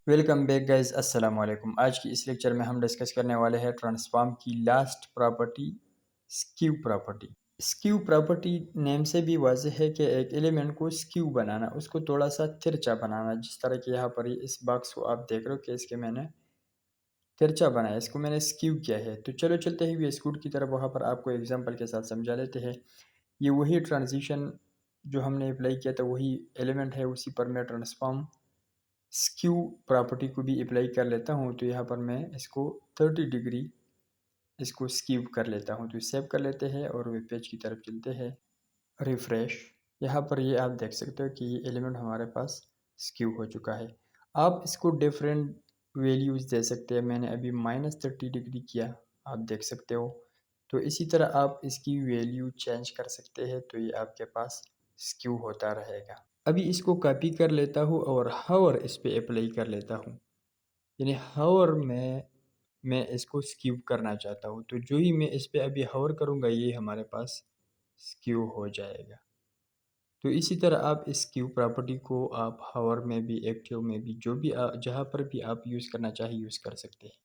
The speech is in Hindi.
वेलकम बैक गाइस, अस्सलाम वालेकुम। आज की इस लेक्चर में हम डिस्कस करने वाले हैं ट्रांसफॉर्म की last property, skew property. Skew property name से भी वाज़ेह है कि एक एलिमेंट को स्क्यू बनाना, उसको थोड़ा सा तिरछा बनाना। जिस तरह कि यहाँ पर इस बॉक्स को आप देख रहे हो कि इसके मैंने तिरछा बनाया, इसको मैंने स्क्यू किया है। तो चलो चलते हैं वी स्कूट की तरफ, वहाँ पर आपको एग्जाम्पल के साथ समझा लेते हैं। ये वही ट्रांजिशन जो हमने अप्लाई किया था, वही एलिमेंट है, उसी पर मैं ट्रांसफॉर्म स्क्यू प्रॉपर्टी को भी अप्लाई कर लेता हूँ। तो यहाँ पर मैं इसको 30 डिग्री इसको स्क्यू कर लेता हूँ। तो सेव कर लेते हैं और वेब पेज की तरफ चलते हैं। रिफ़्रेश। यहाँ पर ये आप देख सकते हो कि ये एलिमेंट हमारे पास स्क्यू हो चुका है। आप इसको डिफरेंट वैल्यूज़ दे सकते हैं। मैंने अभी -30 डिग्री किया, आप देख सकते हो। तो इसी तरह आप इसकी वैल्यू चेंज कर सकते हैं, तो ये आपके पास स्क्यू होता रहेगा। अभी इसको कॉपी कर लेता हूँ और हावर इस पे अप्लाई कर लेता हूँ। यानी हावर में मैं इसको स्क्यू करना चाहता हूँ, तो जो ही मैं इस पे अभी हावर करूँगा ये हमारे पास स्क्यू हो जाएगा। तो इसी तरह आप इस स्क्यू प्रॉपर्टी को आप हावर में भी, एक्टिव में भी, जो भी जहाँ पर भी आप यूज़ करना चाहिए यूज़ कर सकते हैं।